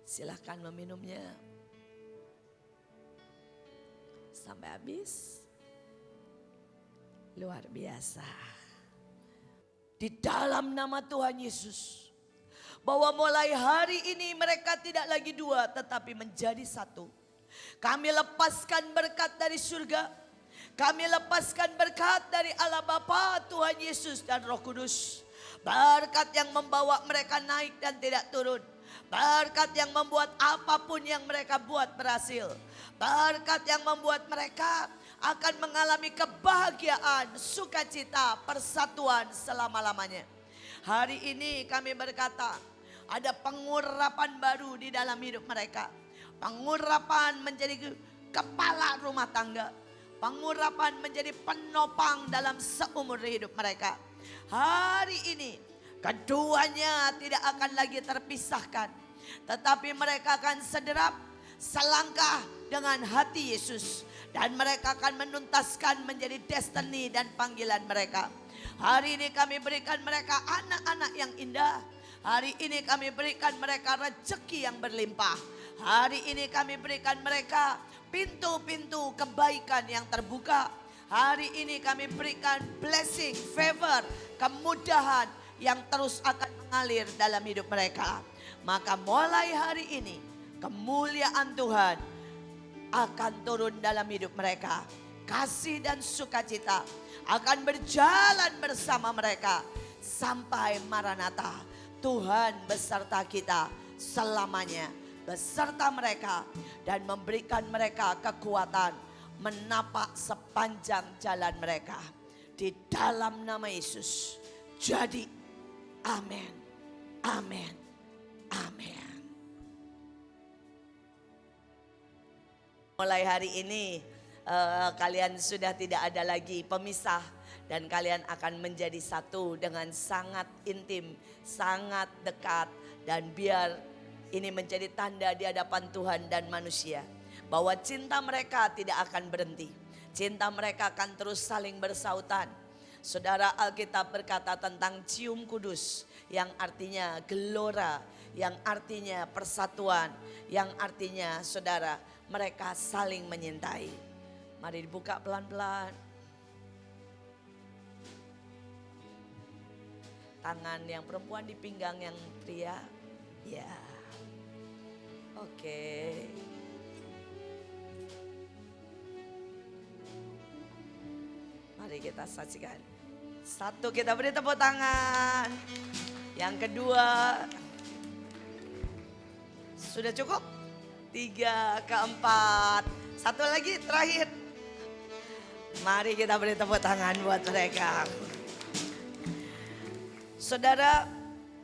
Speaker 3: Silakan meminumnya sampai habis. Luar biasa. Di dalam nama Tuhan Yesus, bahwa mulai hari ini mereka tidak lagi dua tetapi menjadi satu. Kami lepaskan berkat dari surga. Kami lepaskan berkat dari Allah Bapa, Tuhan Yesus dan Roh Kudus. Berkat yang membawa mereka naik dan tidak turun. Berkat yang membuat apapun yang mereka buat berhasil. Berkat yang membuat mereka akan mengalami kebahagiaan, sukacita, persatuan selama-lamanya. Hari ini kami berkata, ada pengurapan baru di dalam hidup mereka. Pengurapan menjadi kepala rumah tangga. Pengurapan menjadi penopang dalam seumur hidup mereka. Hari ini keduanya tidak akan lagi terpisahkan. Tetapi mereka akan sederap selangkah dengan hati Yesus. Dan mereka akan menuntaskan menjadi destiny dan panggilan mereka. Hari ini kami berikan mereka anak-anak yang indah. Hari ini kami berikan mereka rezeki yang berlimpah. Hari ini kami berikan mereka pintu-pintu kebaikan yang terbuka. Hari ini kami berikan blessing, favor, kemudahan yang terus akan mengalir dalam hidup mereka. Maka mulai hari ini kemuliaan Tuhan akan turun dalam hidup mereka. Kasih dan sukacita akan berjalan bersama mereka sampai Maranatha. Tuhan beserta kita selamanya, beserta mereka dan memberikan mereka kekuatan menapak sepanjang jalan mereka. Di dalam nama Yesus. Jadi amin, amin, amin. Mulai hari ini kalian sudah tidak ada lagi pemisah. Dan kalian akan menjadi satu dengan sangat intim, sangat dekat. Dan biar ini menjadi tanda di hadapan Tuhan dan manusia. Bahwa cinta mereka tidak akan berhenti. Cinta mereka akan terus saling bersautan. Saudara, Alkitab berkata tentang cium kudus. Yang artinya gelora, yang artinya persatuan. Yang artinya saudara, mereka saling menyintai. Mari dibuka pelan-pelan. Tangan yang perempuan di pinggang yang pria. Ya. Oke. Mari kita saksikan. Satu, kita beri tepuk tangan. Yang kedua. Sudah cukup? 3, keempat. Satu lagi terakhir. Mari kita beri tepuk tangan buat mereka. Saudara,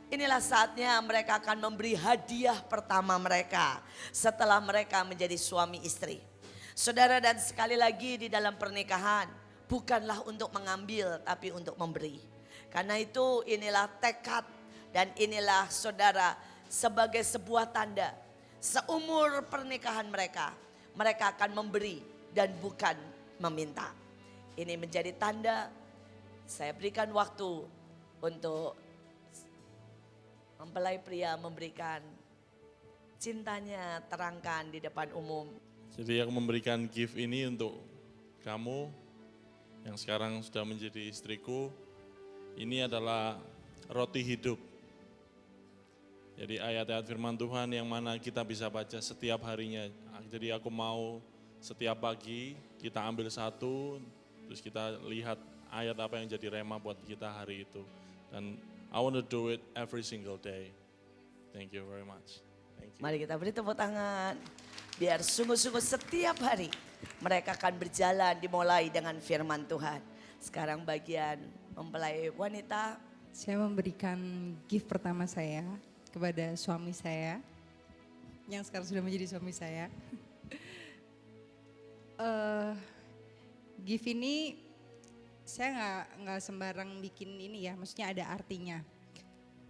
Speaker 3: inilah saatnya mereka akan memberi hadiah pertama mereka setelah mereka menjadi suami istri. Saudara, dan sekali lagi di dalam pernikahan bukanlah untuk mengambil tapi untuk memberi. Karena itu inilah tekad dan inilah saudara sebagai sebuah tanda. Seumur pernikahan mereka, mereka akan memberi dan bukan meminta. Ini menjadi tanda. Saya berikan waktu untuk mempelai pria memberikan cintanya, terangkan di depan umum.
Speaker 5: Jadi aku memberikan gift ini untuk kamu yang sekarang sudah menjadi istriku. Ini adalah roti hidup. Jadi ayat-ayat firman Tuhan yang mana kita bisa baca setiap harinya. Jadi aku mau setiap pagi kita ambil satu, terus kita lihat ayat apa yang jadi rema buat kita hari itu. Dan I want to do it every single day. Thank you very much. Thank you.
Speaker 3: Mari kita beri tepuk tangan. Biar sungguh-sungguh setiap hari mereka akan berjalan dimulai dengan firman Tuhan. Sekarang bagian mempelai wanita.
Speaker 4: Saya memberikan gift pertama saya kepada suami saya yang sekarang sudah menjadi suami saya. Gift ini saya nggak sembarang bikin ini ya, maksudnya ada artinya.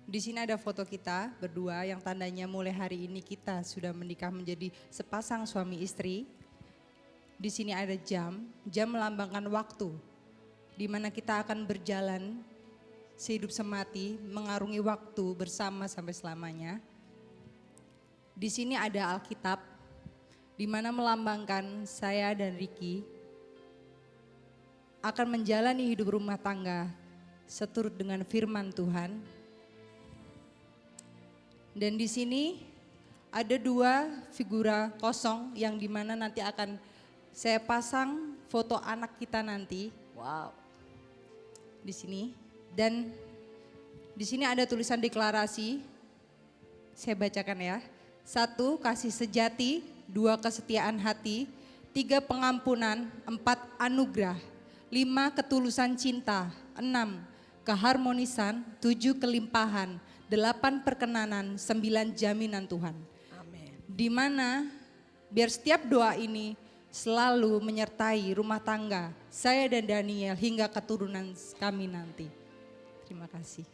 Speaker 4: Di sini ada foto kita berdua yang tandanya mulai hari ini kita sudah menikah menjadi sepasang suami istri. Di sini ada jam melambangkan waktu, di mana kita akan berjalan sehidup semati, mengarungi waktu bersama sampai selamanya. Di sini ada Alkitab, di mana melambangkan saya dan Ricky akan menjalani hidup rumah tangga seturut dengan firman Tuhan. Dan di sini ada dua figura kosong yang di mana nanti akan saya pasang foto anak kita nanti.
Speaker 3: Wow.
Speaker 4: Di sini. Dan di sini ada tulisan deklarasi, saya bacakan ya. 1, kasih sejati. 2, kesetiaan hati. 3, pengampunan. 4, anugerah. 5, ketulusan cinta. 6, keharmonisan. 7, kelimpahan. 8, perkenanan. 9, jaminan Tuhan.
Speaker 3: Amin.
Speaker 4: Di mana biar setiap doa ini selalu menyertai rumah tangga saya dan Daniel hingga keturunan kami nanti. Terima kasih.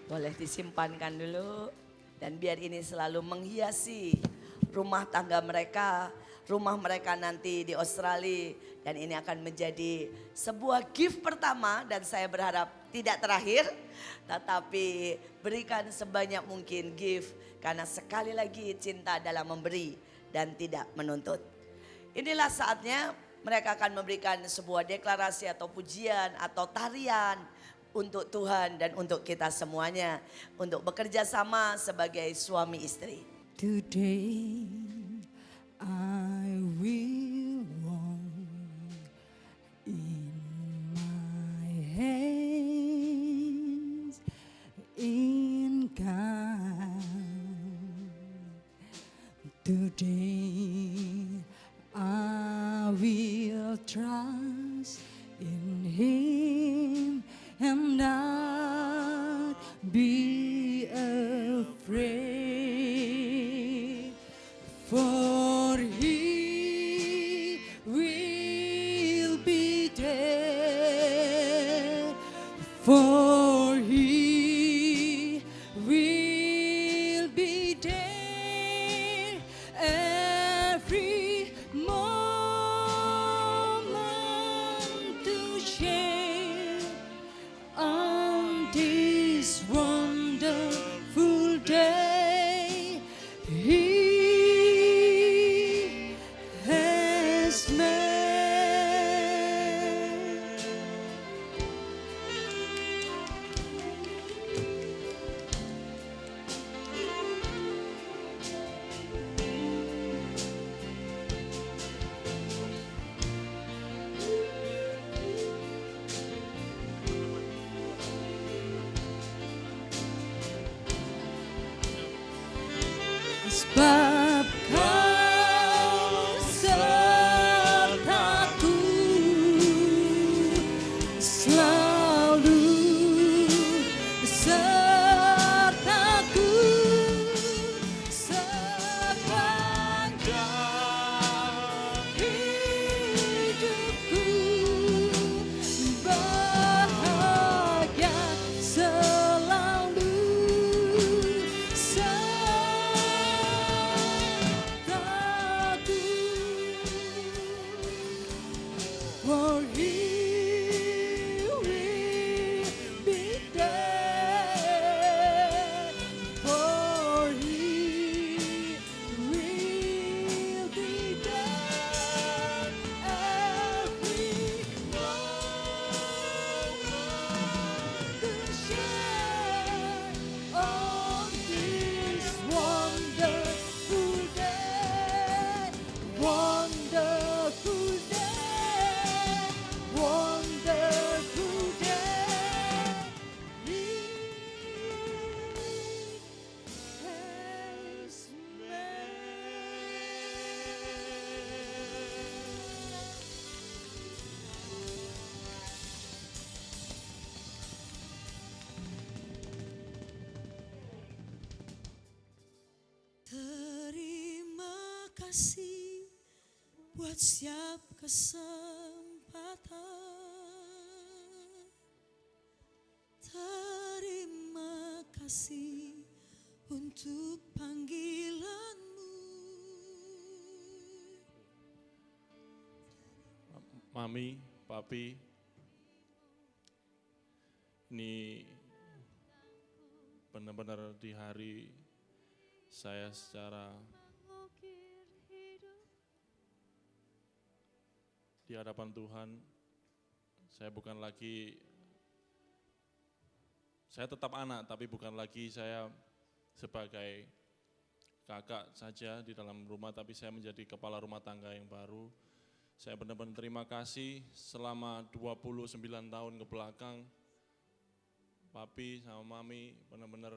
Speaker 3: Boleh disimpankan dulu dan biar ini selalu menghiasi rumah tangga mereka, rumah mereka nanti di Australia, dan ini akan menjadi sebuah gift pertama dan saya berharap tidak terakhir, tetapi berikan sebanyak mungkin gift karena sekali lagi cinta dalam memberi dan tidak menuntut. Inilah saatnya mereka akan memberikan sebuah deklarasi atau pujian atau tarian untuk Tuhan dan untuk kita semuanya. Untuk bekerja sama sebagai suami istri.
Speaker 4: Today I will walk in my hands in God. Today I will trust in Him and not be afraid, for He will be there, for He will be there every moment to share on this wonderful day He has made. Sebab Kau sertaku selalu sertaku sepanjang hidupku, bahagia selalu.
Speaker 1: kasih buat setiap kesempatan. Terima kasih untuk panggilanmu.
Speaker 5: Mami, Papi, ini benar-benar di hari saya secara di hadapan Tuhan, saya bukan lagi, saya tetap anak, tapi bukan lagi saya sebagai kakak saja di dalam rumah, tapi saya menjadi kepala rumah tangga yang baru. Saya benar-benar terima kasih selama 29 tahun ke belakang, Papi sama Mami benar-benar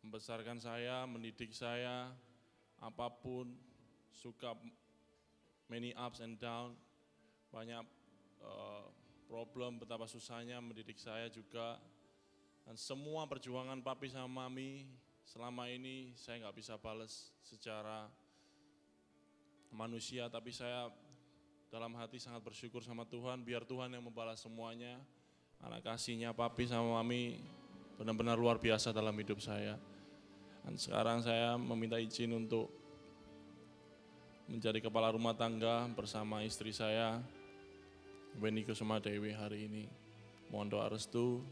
Speaker 5: membesarkan saya, mendidik saya, apapun, suka many ups and down, banyak problem, betapa susahnya mendidik saya juga. Dan semua perjuangan Papi sama Mami selama ini saya nggak bisa balas secara manusia, tapi saya dalam hati sangat bersyukur sama Tuhan, biar Tuhan yang membalas semuanya. Anak kasihnya Papi sama Mami benar-benar luar biasa dalam hidup saya. Dan sekarang saya meminta izin untuk menjadi kepala rumah tangga bersama istri saya, Weni Kusuma Dewi hari ini. Mohon doa restu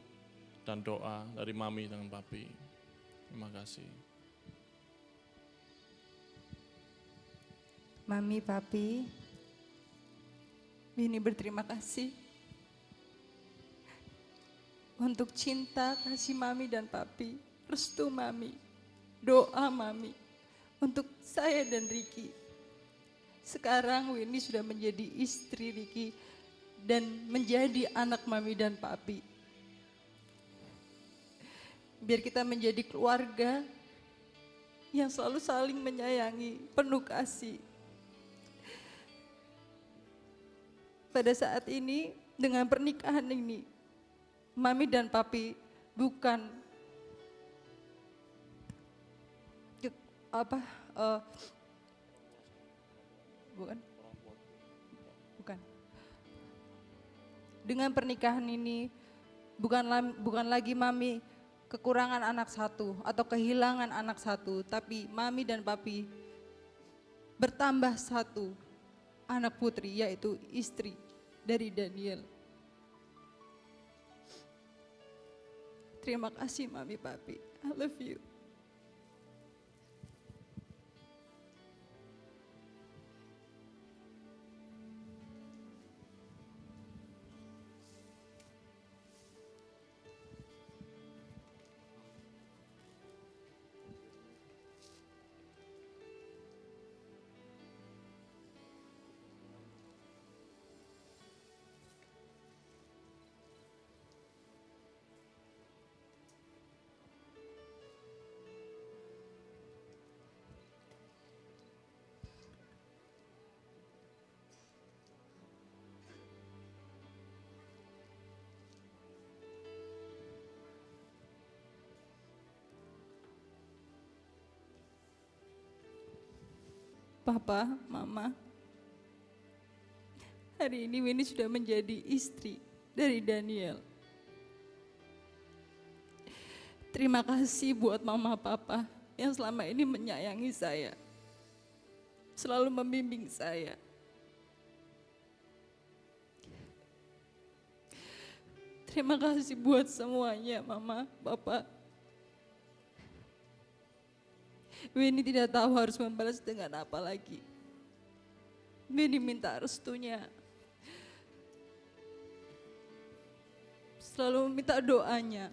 Speaker 5: dan doa dari Mami dan Papi. Terima kasih.
Speaker 4: Mami, Papi, Weni berterima kasih untuk cinta, kasih Mami dan Papi, restu Mami, doa Mami untuk saya dan Riki. Sekarang Weni sudah menjadi istri Riki dan menjadi anak Mami dan Papi. Biar kita menjadi keluarga yang selalu saling menyayangi, penuh kasih. Pada saat ini, dengan pernikahan ini, Mami dan Papi bukan bukan. Dengan pernikahan ini, bukan lagi Mami kekurangan anak satu atau kehilangan anak satu, tapi Mami dan Papi bertambah satu anak putri, yaitu istri dari Daniel. Terima kasih Mami, Papi. I love you. Papa, Mama, hari ini Weni sudah menjadi istri dari Daniel. Terima kasih buat Mama Papa yang selama ini menyayangi saya, selalu membimbing saya. Terima kasih buat semuanya Mama, Papa. Weni tidak tahu harus membalas dengan apa lagi. Weni minta restunya. Selalu meminta doanya.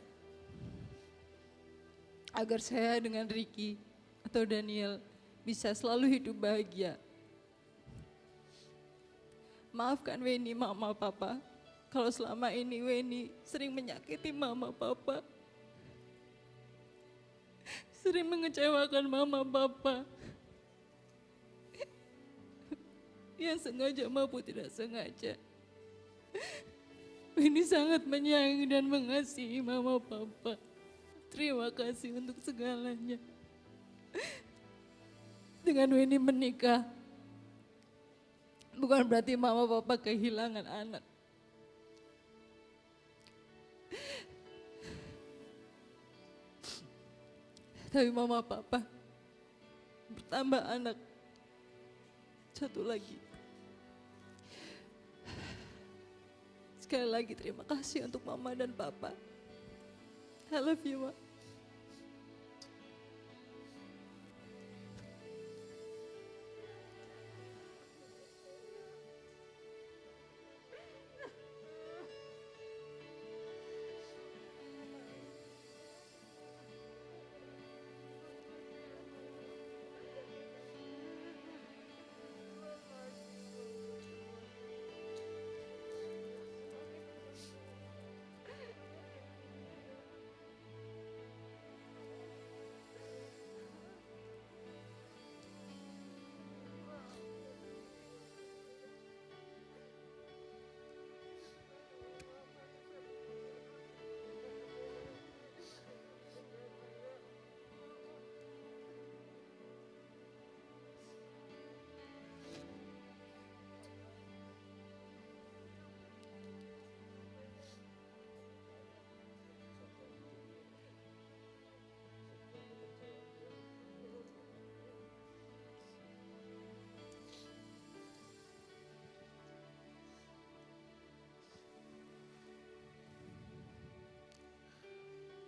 Speaker 4: Agar saya dengan Riki atau Daniel bisa selalu hidup bahagia. Maafkan Weni, Mama, Papa. Kalau selama ini Weni sering menyakiti Mama, Papa. Sering mengecewakan Mama, Papa. Yang sengaja maupun tidak sengaja. Weni sangat menyayangi dan mengasihi Mama, Papa. Terima kasih untuk segalanya.
Speaker 6: dengan Weni menikah, bukan berarti mama papa kehilangan anak. Tapi mama papa bertambah anak satu lagi. Sekali lagi terima kasih untuk mama dan papa. I love you, Ma.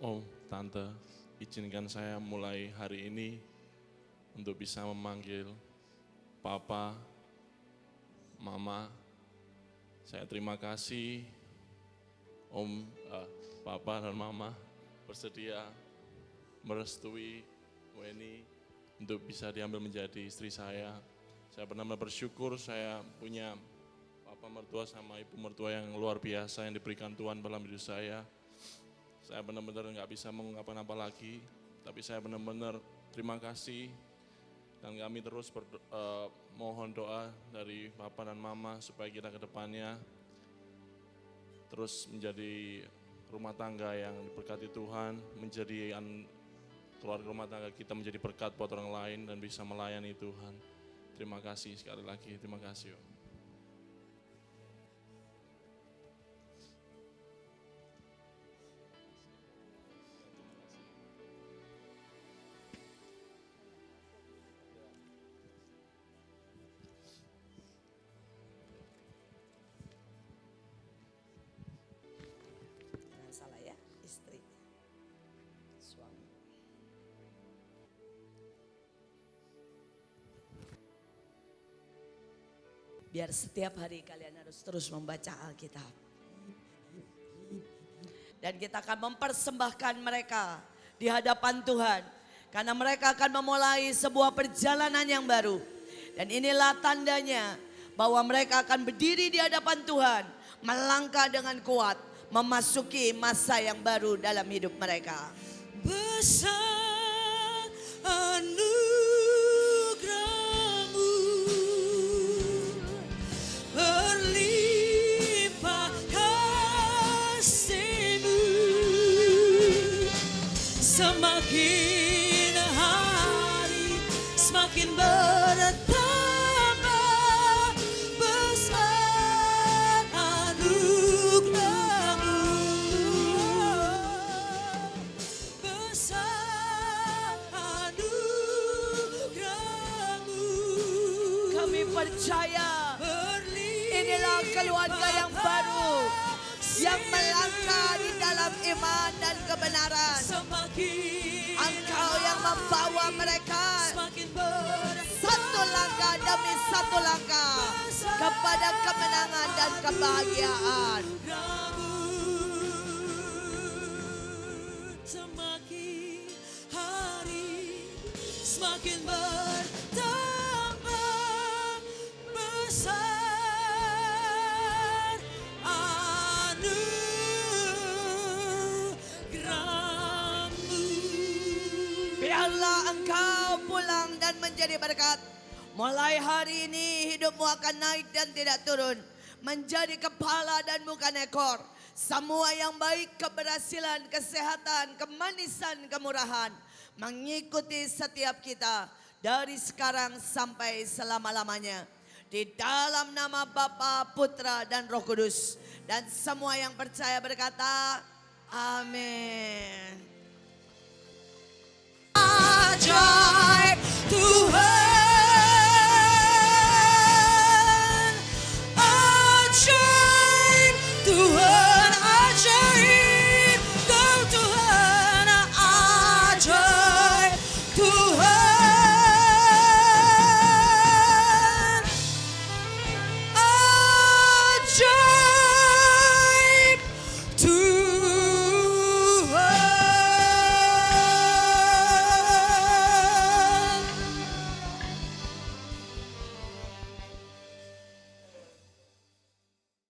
Speaker 5: Om, Tante, izinkan saya mulai hari ini untuk bisa memanggil Papa, Mama. Saya terima kasih Om, Papa dan Mama bersedia merestui Weni untuk bisa diambil menjadi istri saya. Saya benar-benar bersyukur saya punya Papa mertua sama Ibu mertua yang luar biasa yang diberikan Tuhan dalam hidup saya. Saya benar-benar nggak bisa mengungkapkan apa lagi, tapi saya benar-benar terima kasih dan kami terus mohon doa dari Papa dan Mama supaya kita ke depannya terus menjadi rumah tangga yang diberkati Tuhan, menjadi keluarga rumah tangga kita menjadi berkat buat orang lain dan bisa melayani Tuhan. Terima kasih sekali lagi, terima kasih. Om.
Speaker 3: Jangan salah ya, istri, suami. Biar setiap hari kalian harus terus membaca Alkitab. Dan kita akan mempersembahkan mereka di hadapan Tuhan. Karena mereka akan memulai sebuah perjalanan yang baru. Dan inilah tandanya bahwa mereka akan berdiri di hadapan Tuhan. Melangkah dengan kuat, memasuki masa yang baru dalam hidup mereka.
Speaker 1: Besar anugerah-Mu, berlimpah kasih-Mu, semakin hari semakin bertambah. Besar anugerah-Mu, besar anugerah-Mu.
Speaker 3: Kami percaya inilah keluarga yang baru yang melangkah di dalam iman dan kebenaran. Engkau yang membawa mereka satu langkah demi satu langkah kepada kemenangan dan kebahagiaan.
Speaker 1: Semakin hari semakin bertambah. Besar anugerah-Mu.
Speaker 3: Biarlah engkau pulang dan menjadi berkat. Mulai hari ini hidupmu akan naik dan tidak turun. Menjadi kepala dan bukan ekor. Semua yang baik, keberhasilan, kesehatan, kemanisan, kemurahan mengikuti setiap kita dari sekarang sampai selama-lamanya. Di dalam nama Bapa, Putra, dan Roh Kudus. Dan semua yang percaya berkata, amin.